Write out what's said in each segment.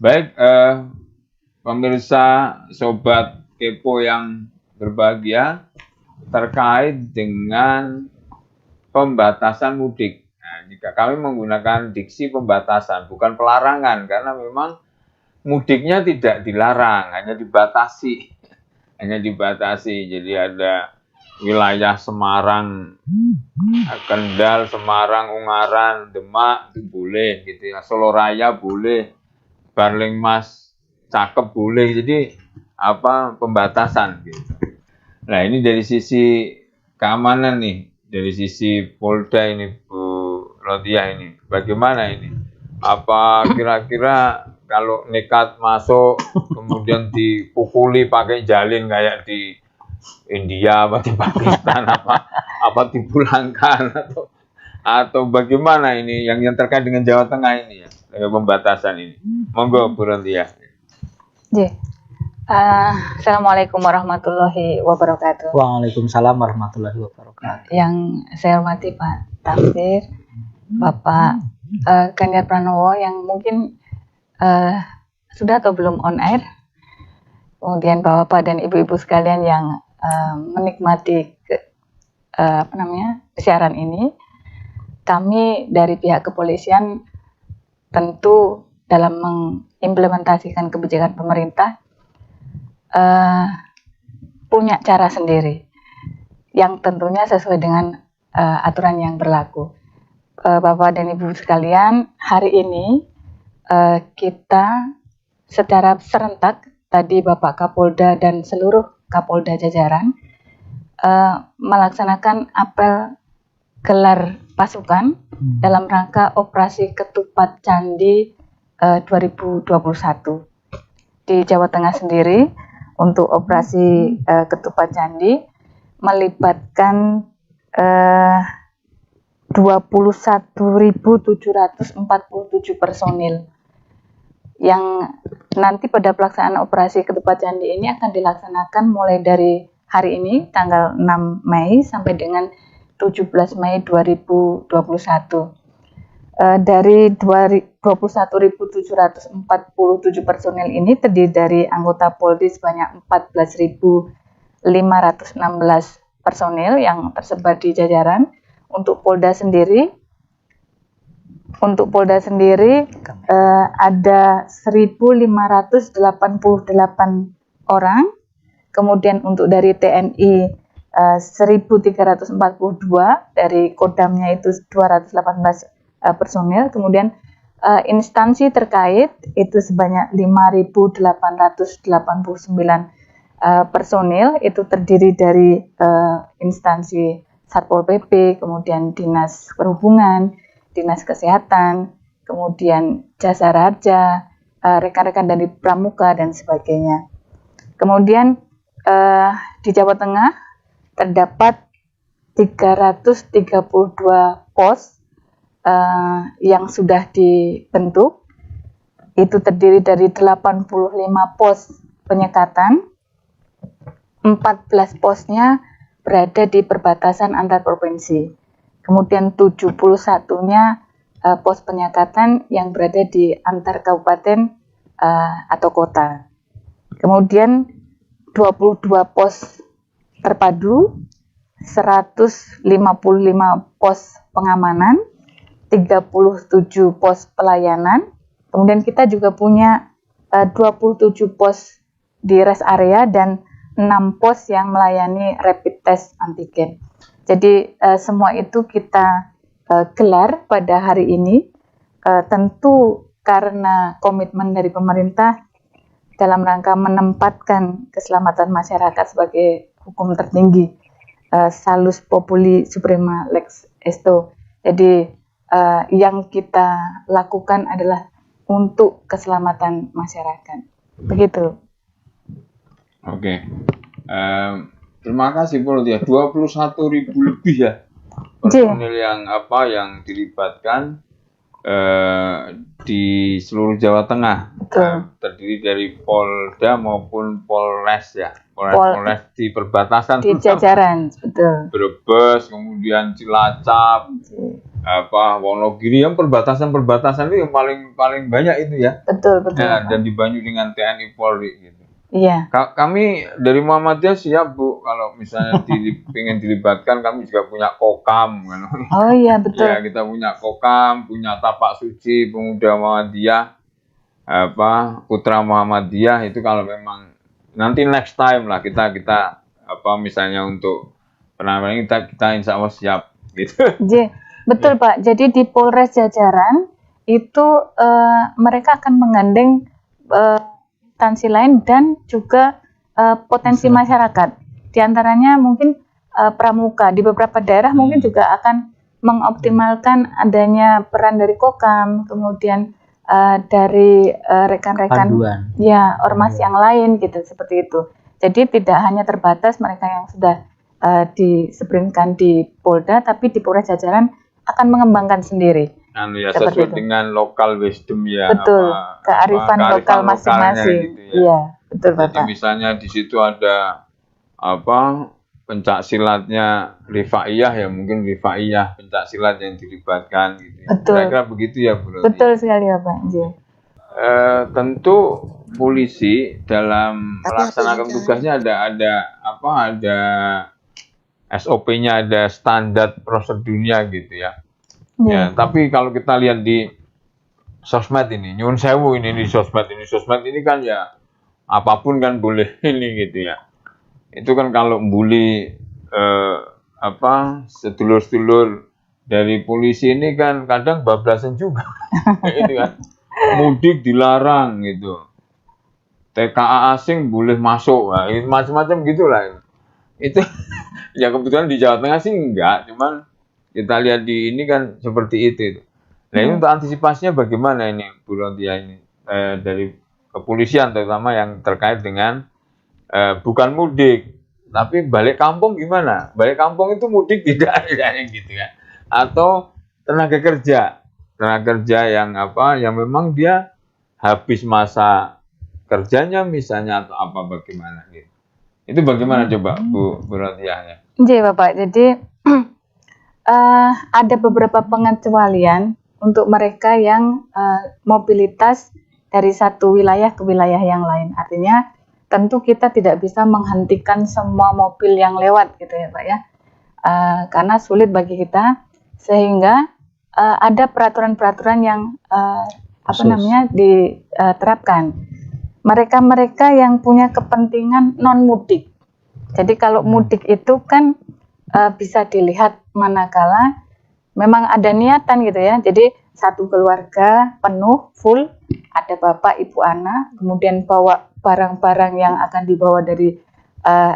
Baik, pemirsa Sobat Kepo yang berbahagia, terkait dengan pembatasan mudik. Nah, jika kami menggunakan diksi pembatasan, bukan pelarangan, karena memang mudiknya tidak dilarang, hanya dibatasi. Jadi ada wilayah Semarang, Kendal, Semarang, Ungaran, Demak itu boleh gitu ya. Solo Raya boleh, Barlingmas, Cakep boleh. Jadi pembatasan gitu. Nah, ini dari sisi keamanan nih, dari sisi Polda ini Bu Rodia ini. Bagaimana ini? Apa kira-kira kalau nekat masuk kemudian dipukuli pakai jalin kayak di India apa di Pakistan apa dipulangkan atau bagaimana ini yang terkait dengan Jawa Tengah ini ya, dengan pembatasan ini. Monggo Bu Rodia. Assalamualaikum warahmatullahi wabarakatuh. Waalaikumsalam warahmatullahi wabarakatuh. Yang saya hormati Pak Tafsir, Bapak Ganjar Pranowo yang mungkin sudah atau belum on air, kemudian Bapak dan Ibu-ibu sekalian yang menikmati siaran ini. Kami dari pihak kepolisian tentu dalam mengimplementasikan kebijakan pemerintah punya cara sendiri yang tentunya sesuai dengan aturan yang berlaku. Bapak dan Ibu sekalian, hari ini kita secara serentak, tadi Bapak Kapolda dan seluruh Kapolda jajaran melaksanakan apel gelar pasukan dalam rangka operasi Ketupat Candi 2021 di Jawa Tengah sendiri. Untuk operasi Ketupat Candi melibatkan 21.747 personil yang nanti pada pelaksanaan operasi Ketupat Candi ini akan dilaksanakan mulai dari hari ini tanggal 6 Mei sampai dengan 17 Mei 2021. Dari 21.747 personil ini terdiri dari anggota Polri sebanyak 14.516 personil yang tersebar di jajaran. Untuk Polda sendiri ada 1.588 orang. Kemudian untuk dari TNI 1.342, dari Kodamnya itu 218 personil, kemudian instansi terkait itu sebanyak 5.889 personil, itu terdiri dari instansi Satpol PP, kemudian Dinas Perhubungan, Dinas Kesehatan, kemudian Jasa Raja, rekan-rekan dari Pramuka dan sebagainya. Kemudian di Jawa Tengah terdapat 332 pos yang sudah dibentuk, itu terdiri dari 85 pos penyekatan, 14 posnya berada di perbatasan antar provinsi, kemudian 71-nya pos penyekatan yang berada di antar kabupaten atau kota, kemudian 22 pos terpadu, 155 pos pengamanan, 37 pos pelayanan, kemudian kita juga punya 27 pos di rest area dan 6 pos yang melayani rapid test antigen. Jadi semua itu kita gelar pada hari ini, tentu karena komitmen dari pemerintah dalam rangka menempatkan keselamatan masyarakat sebagai hukum tertinggi, Salus Populi Suprema Lex Esto. Jadi yang kita lakukan adalah untuk keselamatan masyarakat. Begitu. Oke. Terima kasih Bu Rodia. 21.000 lebih ya personil yang dilibatkan di seluruh Jawa Tengah. Terdiri dari Polda maupun Polres ya. Polres di perbatasan di jajaran, betul. Brebes, kemudian Cilacap, Wonogiri, yang perbatasan itu yang paling paling banyak itu ya. Betul, betul. Ya, dan dibantu dengan TNI Polri gitu. Iya. Kami dari Muhammadiyah siap Bu, kalau misalnya ingin dilibatkan, kami juga punya kokam kan. Oh iya, betul. Ya, kita punya kokam, punya tapak suci pemuda Muhammadiyah, putra Muhammadiyah. Itu kalau memang nanti next time lah kita misalnya untuk penampilan kita insya Allah siap gitu. Betul Pak. Jadi di Polres Jajaran itu mereka akan menggandeng instansi lain dan juga potensi masyarakat. Di antaranya mungkin pramuka. Di beberapa daerah mungkin juga akan mengoptimalkan adanya peran dari Kokam, kemudian dari rekan-rekan ormas yang lain gitu, seperti itu. Jadi tidak hanya terbatas mereka yang sudah disebrinkan di Polda, tapi di Polres Jajaran akan mengembangkan sendiri. Sesuai dengan lokal wisdom ya. Betul, kearifan lokal masing-masing. Gitu ya. Iya, betul Bapak. Jadi misalnya di situ ada pencak silatnya Rifaiyah, ya mungkin Rifaiyah pencak silat yang dilibatkan gitu. Betul. Kira-kira begitu ya Bu. Betul sekali Bapak. Tentu polisi dalam melaksanakan tugasnya ada SOP-nya, ada standar prosedurnya gitu ya. Ya, tapi kalau kita lihat di sosmed ini, nyun sewu ini di sosmed ini kan ya apapun kan boleh ini gitu ya. Itu kan kalau bully sedulur-sedulur dari polisi ini kan kadang bablasan juga. Itu kan. Mudik dilarang gitu. TKA asing boleh masuk, macam-macam gitulah. Itu ya kebetulan di Jawa Tengah sih enggak, cuman kita lihat di ini kan seperti itu. Nah, ini untuk antisipasinya bagaimana ini Bu Rodia ini dari kepolisian terutama yang terkait dengan bukan mudik tapi balik kampung gimana? Balik kampung itu mudik tidak gitu ya. Atau tenaga kerja yang yang memang dia habis masa kerjanya misalnya atau bagaimana gitu. Itu bagaimana coba Bu Rodia? Iya Bapak, jadi ada beberapa pengecualian untuk mereka yang mobilitas dari satu wilayah ke wilayah yang lain. Artinya tentu kita tidak bisa menghentikan semua mobil yang lewat gitu ya Pak ya, karena sulit bagi kita, sehingga ada peraturan-peraturan yang diterapkan. Mereka yang punya kepentingan non mudik. Jadi kalau mudik itu kan bisa dilihat manakala memang ada niatan gitu ya. Jadi satu keluarga penuh full, ada bapak ibu anak, kemudian bawa barang-barang yang akan dibawa dari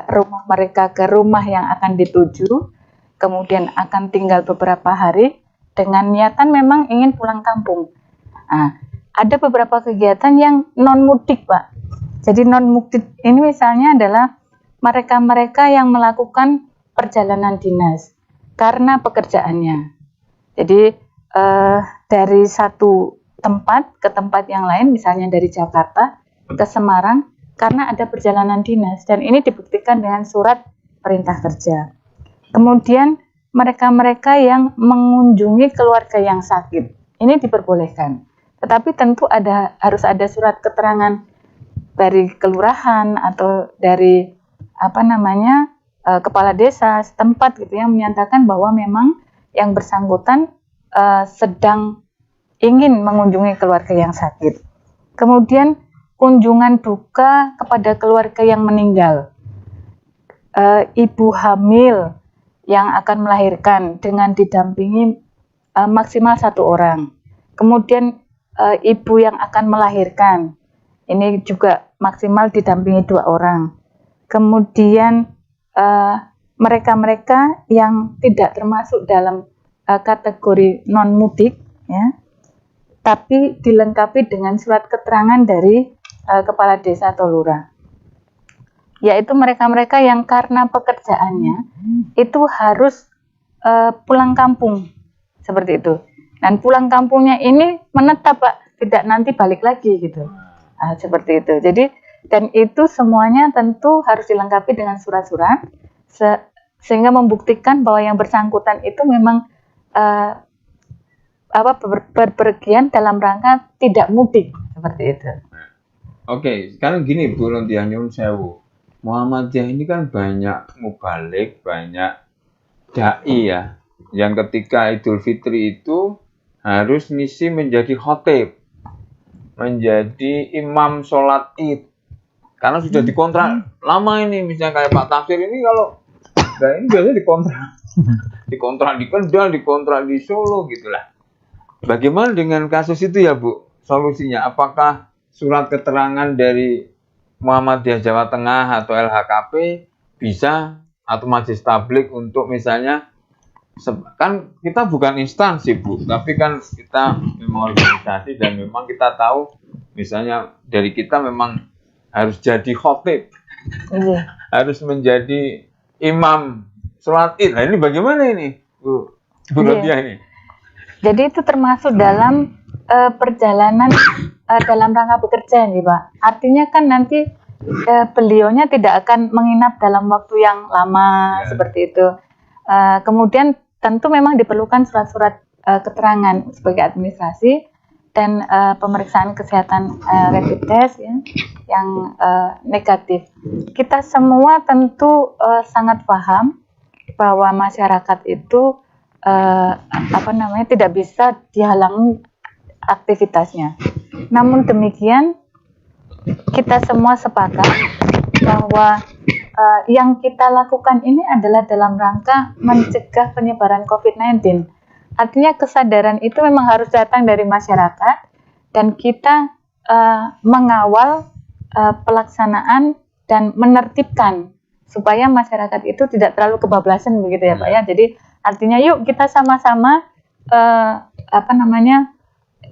rumah mereka ke rumah yang akan dituju, kemudian akan tinggal beberapa hari dengan niatan memang ingin pulang kampung. Nah, ada beberapa kegiatan yang non mudik Pak. Jadi non mudik ini misalnya adalah mereka-mereka yang melakukan perjalanan dinas karena pekerjaannya. Jadi dari satu tempat ke tempat yang lain, misalnya dari Jakarta ke Semarang, karena ada perjalanan dinas, dan ini dibuktikan dengan surat perintah kerja. Kemudian mereka-mereka yang mengunjungi keluarga yang sakit, ini diperbolehkan. Tetapi tentu harus ada surat keterangan dari kelurahan atau dari kepala desa setempat gitu yang menyatakan bahwa memang yang bersangkutan sedang ingin mengunjungi keluarga yang sakit. Kemudian kunjungan duka kepada keluarga yang meninggal, ibu hamil yang akan melahirkan dengan didampingi maksimal 1 orang. Kemudian ibu yang akan melahirkan, ini juga maksimal didampingi 2 orang. Kemudian mereka-mereka yang tidak termasuk dalam kategori non mudik ya, tapi dilengkapi dengan surat keterangan dari kepala desa atau lurah, yaitu mereka-mereka yang karena pekerjaannya itu harus pulang kampung seperti itu, dan pulang kampungnya ini menetap Pak, tidak nanti balik lagi gitu, seperti itu. Jadi dan itu semuanya tentu harus dilengkapi dengan surat-surat sehingga membuktikan bahwa yang bersangkutan itu memang berpergian dalam rangka tidak mudik seperti itu. Oke, sekarang gini Bu Rontiah nyun sewu. Muhammadiyah ini kan banyak mubalik, banyak dai ya, yang ketika Idul Fitri itu harus ngisi menjadi khotib, menjadi imam sholat id, karena sudah dikontrak lama ini. Misalnya kayak Pak Tafsir ini, kalau nah ini biasanya dikontrak di Kendal, dikontrak di Solo gitulah. Bagaimana dengan kasus itu ya Bu? Solusinya apakah surat keterangan dari Muhammadiyah Jawa Tengah atau LHKP bisa, atau Majelis Tablik untuk misalnya, kan kita bukan instansi Bu, tapi kan kita memang organisasi dan memang kita tahu misalnya dari kita memang harus jadi khotib, harus menjadi imam sholat id. Nah ini bagaimana ini Bu Rontiah ini? Jadi itu termasuk dalam perjalanan dalam rangka bekerja nih Pak. Artinya kan nanti beliaunya tidak akan menginap dalam waktu yang lama seperti itu. Kemudian tentu memang diperlukan surat-surat keterangan sebagai administrasi dan pemeriksaan kesehatan rapid test ya, yang negatif. Kita semua tentu sangat paham bahwa masyarakat itu tidak bisa dihalangi aktivitasnya. Namun demikian, kita semua sepakat bahwa yang kita lakukan ini adalah dalam rangka mencegah penyebaran COVID-19. Artinya kesadaran itu memang harus datang dari masyarakat dan kita mengawal pelaksanaan dan menertibkan supaya masyarakat itu tidak terlalu kebablasan begitu ya Pak ya. Jadi artinya yuk kita sama-sama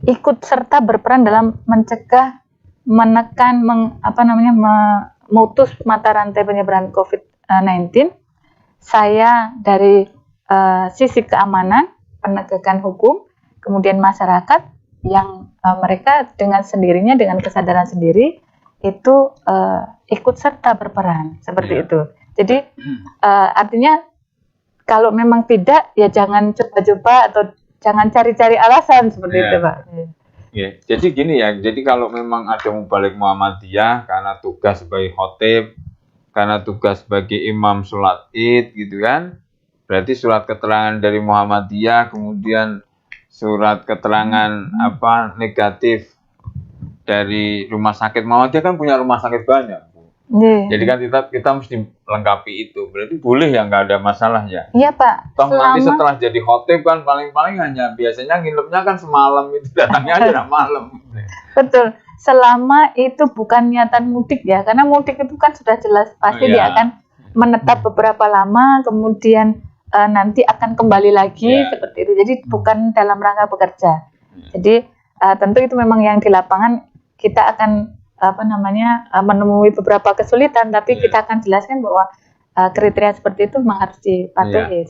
ikut serta berperan dalam mencegah, menekan, memutus mata rantai penyebaran COVID-19. Saya dari sisi keamanan, penegakan hukum, kemudian masyarakat yang mereka dengan sendirinya, dengan kesadaran sendiri itu ikut serta berperan seperti itu. Jadi artinya kalau memang tidak, ya jangan coba-coba atau jangan cari-cari alasan seperti itu Pak. Jadi gini ya, jadi kalau memang ada mubalik Muhammadiyah karena tugas sebagai khotib, karena tugas sebagai imam sholat id gitu kan, berarti surat keterangan dari Muhammadiyah, kemudian surat keterangan negatif dari rumah sakit. Muhammadiyah kan punya rumah sakit banyak. Jadi kan kita mesti lengkapi itu. Berarti boleh ya, nggak ada masalah ya? Iya Pak. Toh nanti setelah jadi khotib kan paling-paling hanya biasanya nginepnya kan semalam, itu datangnya aja malam. Betul. Selama itu bukan niatan mudik ya, karena mudik itu kan sudah jelas pasti dia akan menetap beberapa lama, kemudian nanti akan kembali lagi seperti itu. Jadi bukan dalam rangka bekerja. Jadi tentu itu memang yang di lapangan kita akan menemui beberapa kesulitan, tapi kita akan jelaskan bahwa kriteria seperti itu memang harus dipatuhi.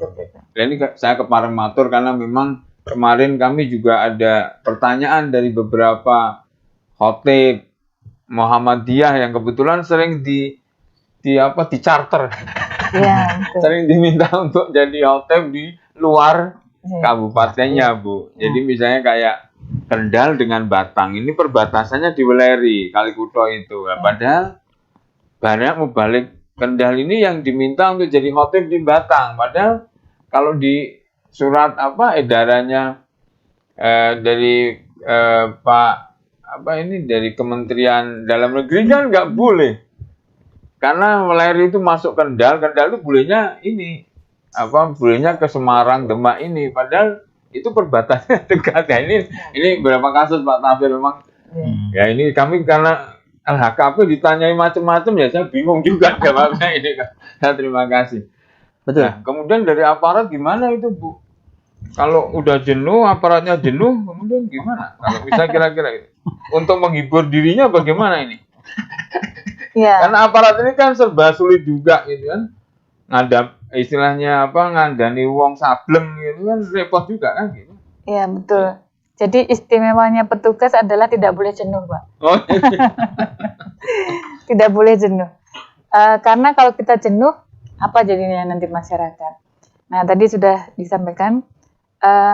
Ini saya kemarin matur karena memang kemarin kami juga ada pertanyaan dari beberapa khotib Muhammadiyah yang kebetulan sering di charter, sering diminta untuk jadi khotib di luar kabupatennya Bu. Jadi misalnya kayak Kendal dengan Batang, ini perbatasannya di Weleri, Kalikuto itu. Padahal banyak mubalik Kendal ini yang diminta untuk jadi khotib di Batang. Padahal kalau di surat edarannya dari dari Kementerian Dalam Negeri kan nggak boleh. Karena Weleri itu masuk Kendal itu bolehnya bolehnya ke Semarang, Demak ini. Padahal itu perbatasannya dekat ya. Ini berapa kasus Pak Tafsir memang. Ya ini kami karena LHKP ditanyai macam-macam ya, saya bingung juga jawabnya ini. Terima kasih. Betul. Nah, kemudian dari aparat gimana itu Bu? Kalau udah jenuh, aparatnya jenuh, kemudian gimana? Kalau bisa kira-kira untuk menghibur dirinya bagaimana ini? Karena aparat ini kan serba sulit juga gitu kan. Ngandani wong sableng gitu kan repot juga kan gitu. Iya betul. Jadi istimewanya petugas adalah tidak boleh jenuh Pak. Tidak boleh jenuh. Karena kalau kita jenuh, apa jadinya nanti masyarakat? Nah tadi sudah disampaikan,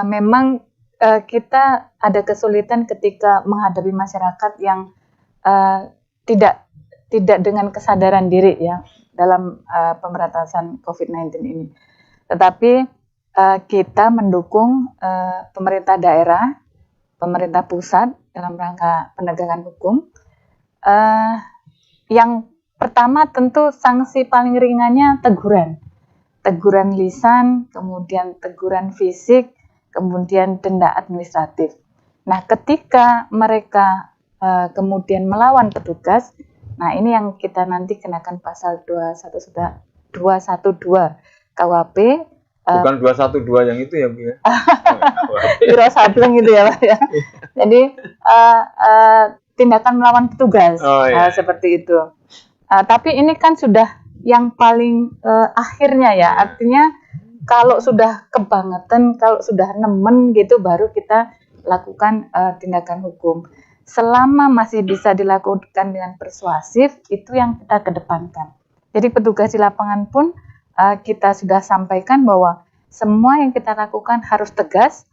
memang kita ada kesulitan ketika menghadapi masyarakat yang tidak dengan kesadaran diri ya dalam pemberantasan COVID-19 ini. Tetapi kita mendukung pemerintah daerah, pemerintah pusat dalam rangka penegakan hukum. Yang pertama tentu sanksi paling ringannya teguran lisan, kemudian teguran fisik, kemudian denda administratif. Nah, ketika mereka kemudian melawan petugas, nah ini yang kita nanti kenakan pasal 212 KUHP. Bukan 212 yang itu ya, Bu ya. Biro Sadleng gitu ya, Pak ya. Jadi tindakan melawan petugas, seperti itu. Tapi ini kan sudah yang paling akhirnya ya, artinya kalau sudah kebangetan, kalau sudah nemen gitu, baru kita lakukan tindakan hukum. Selama masih bisa dilakukan dengan persuasif, itu yang kita kedepankan. Jadi petugas di lapangan pun kita sudah sampaikan bahwa semua yang kita lakukan harus tegas,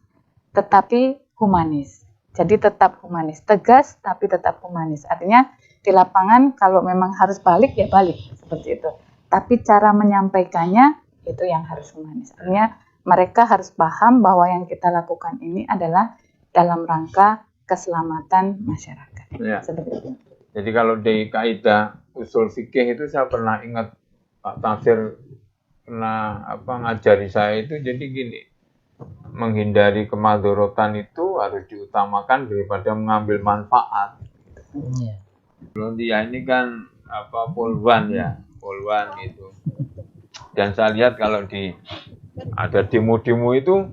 tetapi humanis. Jadi tetap humanis, tegas tapi tetap humanis. Artinya di lapangan kalau memang harus balik ya balik, seperti itu. Tapi cara menyampaikannya itu yang harus humanis. Artinya mereka harus paham bahwa yang kita lakukan ini adalah dalam rangka keselamatan masyarakat. Ya. Seperti itu. Jadi kalau di kaidah usul fikih itu saya pernah ingat Pak Tafsir pernah ngajari saya itu, jadi gini, menghindari kemadharatan itu harus diutamakan daripada mengambil manfaat. Belum dia ini kan polwan gitu. Dan saya lihat kalau ada demo-demo itu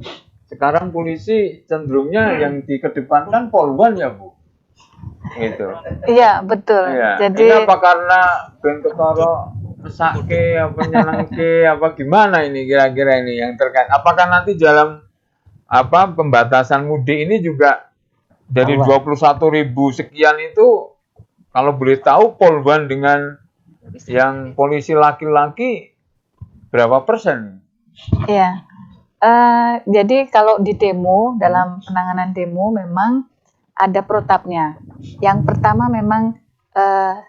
sekarang polisi cenderungnya yang dikedepankan polwan ya, Bu. Gitu. Iya, betul. Ya. Jadi ini apa karena ben ketara mesake nyenengke gimana ini kira-kira ini yang terkait? Apakah nanti dalam pembatasan mudik ini juga dari 21.000 sekian itu kalau boleh tahu polwan dengan yang polisi laki-laki berapa persen? Iya. Jadi kalau di demo, dalam penanganan demo memang ada protapnya. Yang pertama memang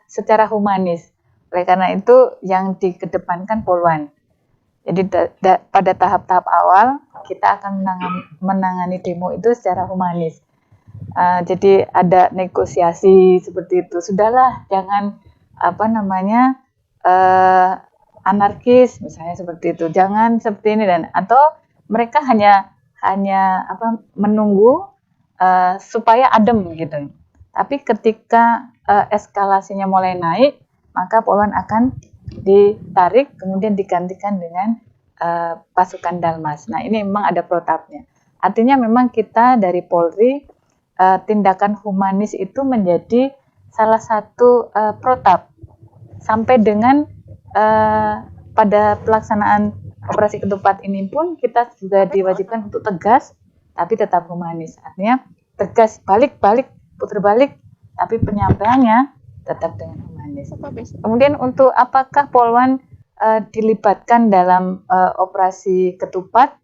secara humanis. Oleh karena itu yang dikedepankan polwan. Jadi pada tahap-tahap awal kita akan menangani demo itu secara humanis. Jadi ada negosiasi seperti itu. Sudahlah, jangan anarkis misalnya seperti itu. Jangan seperti ini atau mereka hanya menunggu supaya adem gitu. Tapi ketika eskalasinya mulai naik, maka polwan akan ditarik kemudian digantikan dengan pasukan Dalmas. Nah, ini memang ada protapnya. Artinya memang kita dari Polri tindakan humanis itu menjadi salah satu protap sampai dengan pada pelaksanaan operasi ketupat ini pun kita juga diwajibkan untuk tegas tapi tetap humanis. Artinya tegas balik-balik, putar balik, tapi penyampaiannya tetap dengan humanis. Kemudian untuk apakah polwan dilibatkan dalam operasi ketupat?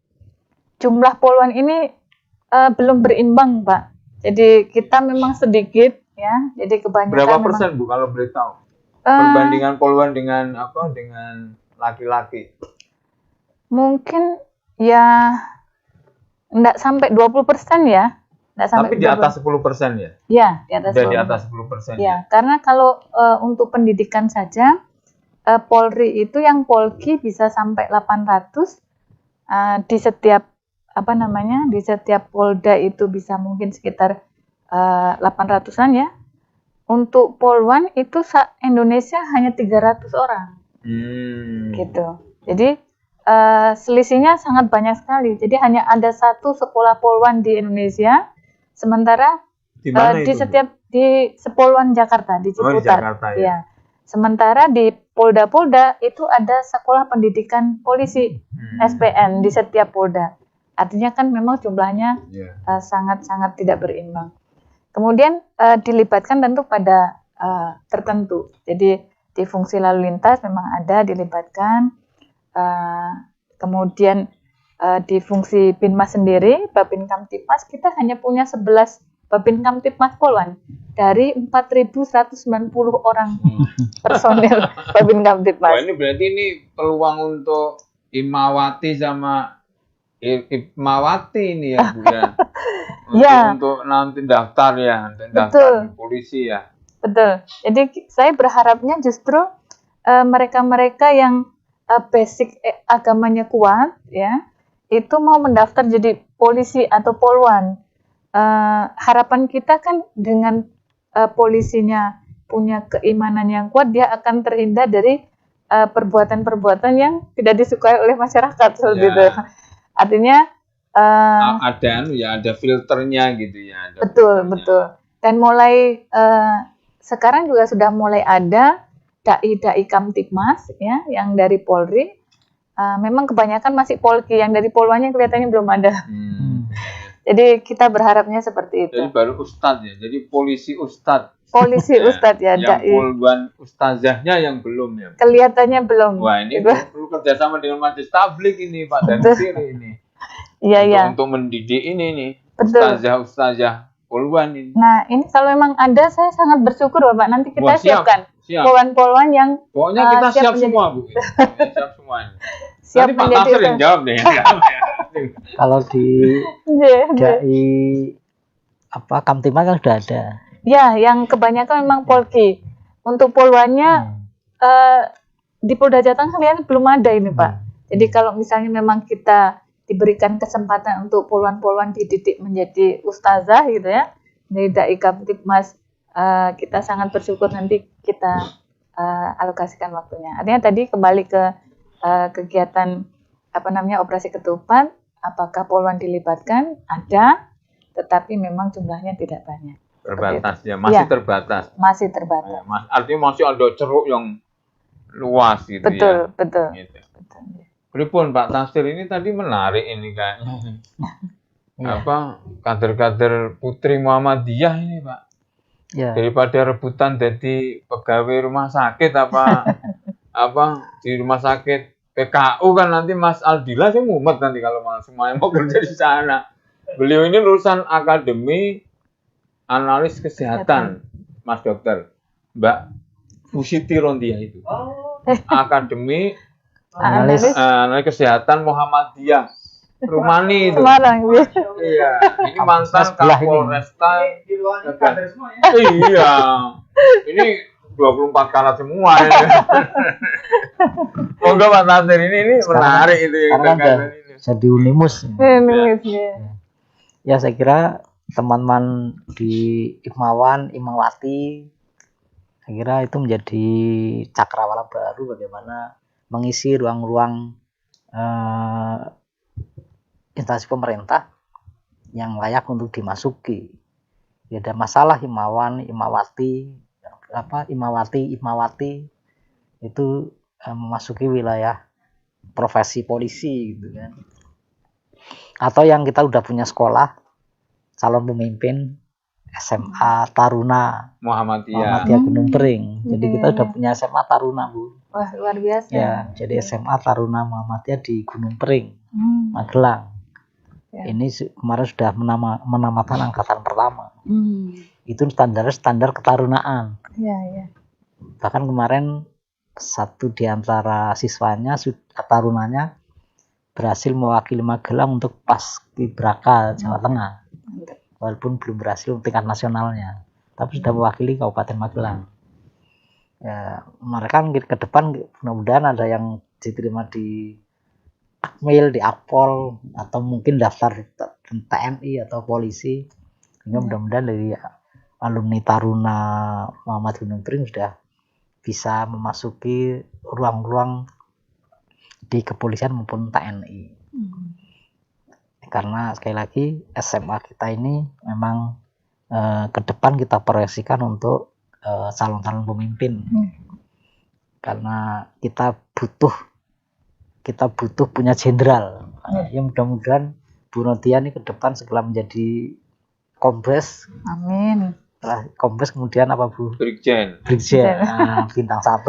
Jumlah polwan ini belum berimbang, Pak. Jadi kita memang sedikit ya. Jadi kebanyakan berapa persen, Bu, kalau boleh tahu? Perbandingan polwan dengan laki-laki? Mungkin ya enggak sampai 20% ya. Tapi di atas 10% ya? Ya, di atas 10%. Dan di atas 10% ya. Karena kalau untuk pendidikan saja Polri itu yang Polki bisa sampai 800 di setiap di setiap Polda itu bisa mungkin sekitar 800-an ya. Untuk Polwan itu Indonesia hanya 300 orang. Gitu. Jadi selisihnya sangat banyak sekali. Jadi hanya ada satu sekolah Polwan di Indonesia, sementara di Sepolwan Jakarta, di Ciputat. Di Jakarta, ya. Sementara di Polda-Polda itu ada sekolah pendidikan polisi SPN di setiap Polda. Artinya kan memang jumlahnya sangat-sangat tidak berimbang. Kemudian dilibatkan tentu pada tertentu. Jadi di fungsi lalu lintas memang ada dilibatkan. Kemudian di fungsi Binmas sendiri, Babin Kamtipmas, kita hanya punya 11 Babin Kamtipmas Polwan dari 4.190 orang personil Babin Wah, Kamtipmas. ini berarti ini peluang untuk Imawati sama Ipmawati ini ya, Bu ya. Ya. Untuk nanti daftar ya, untuk daftar Betul. di polisi ya. Betul. Jadi saya berharapnya justru mereka-mereka yang basic agamanya kuat ya, itu mau mendaftar jadi polisi atau polwan. Harapan kita kan dengan polisinya punya keimanan yang kuat, dia akan terhindar dari perbuatan-perbuatan yang tidak disukai oleh masyarakat seperti itu. Artinya ada filternya gitu ya. Ada betul, filternya. betul. Dan mulai sekarang juga sudah mulai ada dai-dai Kamtipmas ya, yang dari Polri. Memang kebanyakan masih Polki, yang dari Polwannya kelihatannya belum ada. Jadi kita berharapnya seperti itu. Jadi baru ustadz ya, jadi polisi ustadz. Polisi ustadz ya, yang dai. polwan ustazahnya yang belum ya. Kelihatannya belum. Wah, ini Gitu. perlu kerjasama dengan majelis tablik ini Pak dan Siri ini. Iya, iya. Untuk mendidik ini nih. Betul. Ustazah polwan ini. Nah, ini kalau memang ada, saya sangat bersyukur Bapak. Nanti kita Wah, siap, siapkan siap. polwan-polwan yang Pokoknya kita siap menjadi- semua, Bu. Siap semua. siap Nanti Pak menjadi Nasir yang jawab deh. Kalau di Iya, iya. dai Kamtipmas kan sudah ada. Ya, yang kebanyakan memang Polki. Untuk polwannya di Polda Jateng kalian belum ada ini Pak. Jadi kalau misalnya memang kita diberikan kesempatan untuk polwan-polwan dididik menjadi ustazah gitu ya, dari dai Kamtipmas, kita sangat bersyukur nanti kita alokasikan waktunya. Artinya tadi kembali ke kegiatan operasi ketupat, apakah polwan dilibatkan? Ada, tetapi memang jumlahnya tidak banyak. Terbatas ya, masih Ya. terbatas. Masih terbatas. Artinya masih ada ceruk yang luas gitu Betul, ya. betul. Gitu. Betul. Pripun Pak Tasir ini tadi menarik ini kayaknya. Kader-kader Putri Muhammadiyah ini Pak. Ya. Daripada rebutan jadi pegawai rumah sakit di rumah sakit PKU kan nanti Mas Aldila sih mumet nanti kalau semuanya mau kerja di sana. Beliau ini lulusan Akademi Analis Kesehatan, Mas Dokter, Mbak Fusiti Rondia itu. Akademi Analis. Analis Kesehatan Muhammadiyah, Rumani itu. Semarang, ya. Iya, ini mantan sebelah ini. Kapolresta. Iya, ini 24 karat semua ya. Moga Pak Nasir ini menarik itu yang Sekarang terkait udah ini. jadi Unimus. Nulisnya. Ya saya kira teman-teman di Imawati, saya kira itu menjadi cakrawala baru bagaimana mengisi ruang-ruang instansi pemerintah yang layak untuk dimasuki. Ya, ada masalah Imawati itu memasuki wilayah profesi polisi gitu kan. Atau yang kita udah punya sekolah calon pemimpin SMA Taruna Muhammadiyah. Gunung Pering. Jadi kita udah punya SMA Taruna, Bu. Wah, luar biasa. Ya, jadi SMA Taruna Muhammadiyah di Gunung Pering, Hmm. Magelang. Ya. Ini kemarin sudah menamakan angkatan pertama. Hmm. Itu standar ketarunaan. Iya, iya. Bahkan kemarin satu di antara siswanya tarunanya berhasil mewakili Magelang untuk Paskibraka Jawa Tengah. Walaupun belum berhasil untuk tingkat nasionalnya, tapi sudah mewakili Kabupaten Magelang. Ya, mereka ke depan mudah-mudahan ada yang diterima di Akmil, di Akpol, atau mungkin daftar TNI atau polisi. Sehingga mudah-mudahan dari alumni Taruna Muhammad Gunung Pring sudah bisa memasuki ruang-ruang di kepolisian maupun TNI. Karena sekali lagi SMA kita ini memang ke depan kita proyeksikan untuk calon-calon pemimpin. Karena kita butuh punya jenderal. Ya mudah-mudahan Bu Rodia ini ke depan segera menjadi Kombes. Amin. Setelah Kombes kemudian apa Bu? Brigjen. Brigjen. Bintang 1.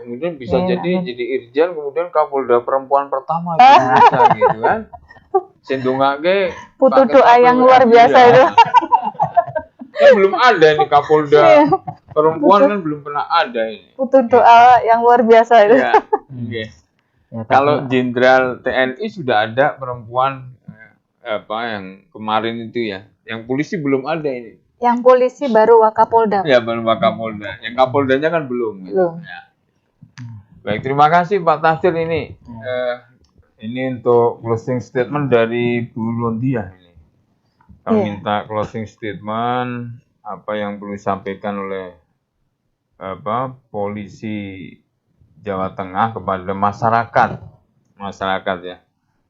kemudian bisa Amin, jadi amin. Irjen, kemudian Kapolda perempuan pertama di Indonesia gitu kan. Sindungake Butuh pakai doa sampai yang luar biasa iya. itu. Kan belum ada ini Kapolda Iya. perempuan kan belum pernah ada ini. Butuh doa yang luar biasa itu. Iya. Oke. Ya, Kalau karena- Jenderal TNI sudah ada perempuan apa yang kemarin itu ya. Yang polisi belum ada ini. Yang polisi baru Wakapolda. Ya baru Pak Kapolda. Yang Kapoldanya kan belum. Gitu. Belum. Ya. Baik, terima kasih Pak Tafsir ini. Ini untuk closing statement dari Bu Rondia ini. Kami Iya. minta closing statement apa yang perlu disampaikan oleh polisi Jawa Tengah kepada masyarakat ya,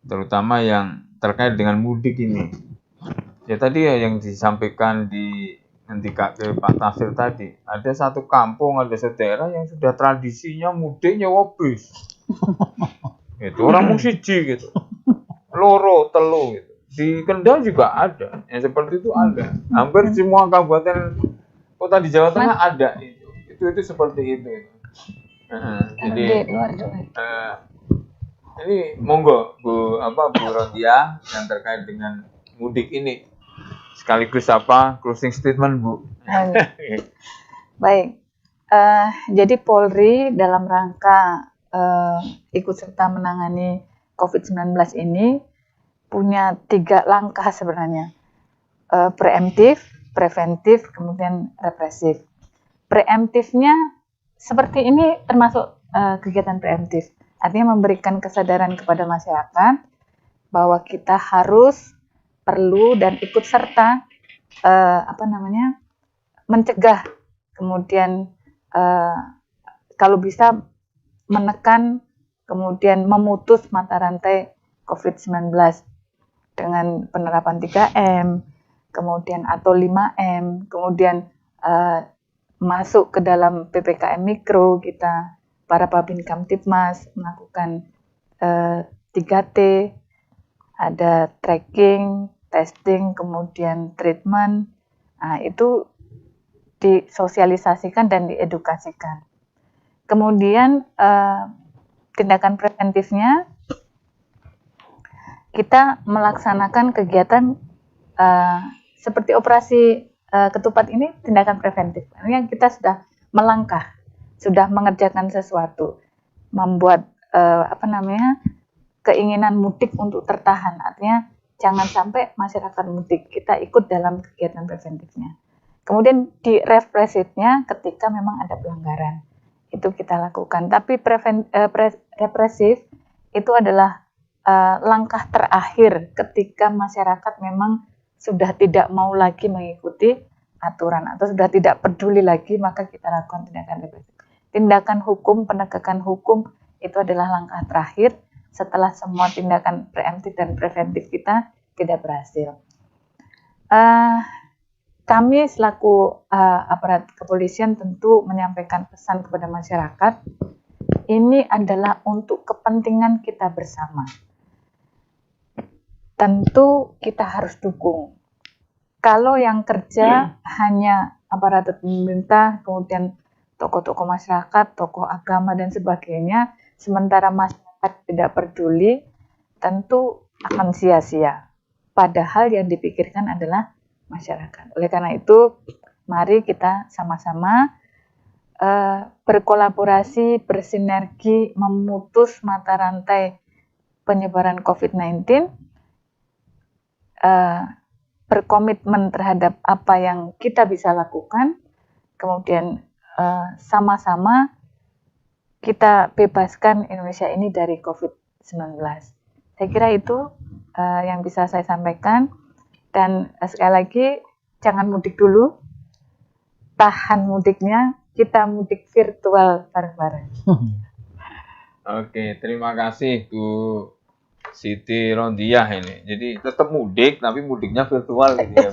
terutama yang terkait dengan mudik ini. Ya tadi ya yang disampaikan nanti ke Pak Tafsir tadi, ada satu kampung, ada daerah yang sudah tradisinya mudik nyewa bis. Itu orang mung siji gitu, loro telu gitu. Di Kendal juga ada, yang seperti itu ada. Hampir semua kabupaten kota di Jawa Tengah ada itu seperti itu. Jadi Di luar juga. ini monggo Bu Rodia yang terkait dengan mudik ini sekaligus closing statement Bu. Baik. Jadi Polri dalam rangka ikut serta menangani COVID-19 ini punya 3 langkah sebenarnya. Preemptif, preventif, kemudian represif. Preemptifnya seperti ini termasuk kegiatan preemptif. Artinya memberikan kesadaran kepada masyarakat bahwa kita harus, perlu dan ikut serta mencegah, kemudian kalau bisa menekan, kemudian memutus mata rantai COVID-19 dengan penerapan 3M, kemudian atau 5M, kemudian masuk ke dalam PPKM Mikro, kita para Babin Kamtibmas melakukan 3T, ada tracking, testing, kemudian treatment. Nah, itu disosialisasikan dan diedukasikan. Kemudian tindakan preventifnya, kita melaksanakan kegiatan seperti operasi ketupat ini tindakan preventif. Artinya kita sudah melangkah, sudah mengerjakan sesuatu, membuat keinginan mudik untuk tertahan. Artinya jangan sampai masyarakat mudik, kita ikut dalam kegiatan preventifnya. Kemudian di represifnya ketika memang ada pelanggaran, itu kita lakukan. Tapi represif itu adalah langkah terakhir ketika masyarakat memang sudah tidak mau lagi mengikuti aturan atau sudah tidak peduli lagi, maka kita lakukan tindakan represif. Tindakan hukum, penegakan hukum itu adalah langkah terakhir setelah semua tindakan preemptif dan preventif kita tidak berhasil. Kami selaku aparat kepolisian tentu menyampaikan pesan kepada masyarakat, ini adalah untuk kepentingan kita bersama. Tentu kita harus dukung. Kalau yang kerja hanya aparatur pemerintah, kemudian tokoh-tokoh masyarakat, tokoh agama dan sebagainya, sementara masyarakat tidak peduli, tentu akan sia-sia. Padahal yang dipikirkan adalah masyarakat. Oleh karena itu, mari kita sama-sama berkolaborasi, bersinergi, memutus mata rantai penyebaran COVID-19, berkomitmen terhadap apa yang kita bisa lakukan, kemudian sama-sama kita bebaskan Indonesia ini dari COVID-19. Saya kira itu yang bisa saya sampaikan, dan sekali lagi jangan mudik dulu, tahan mudiknya, kita mudik virtual bareng-bareng. Oke, terima kasih Bu Siti Rondiah ini. Jadi tetap mudik, tapi mudiknya virtual gitu ya.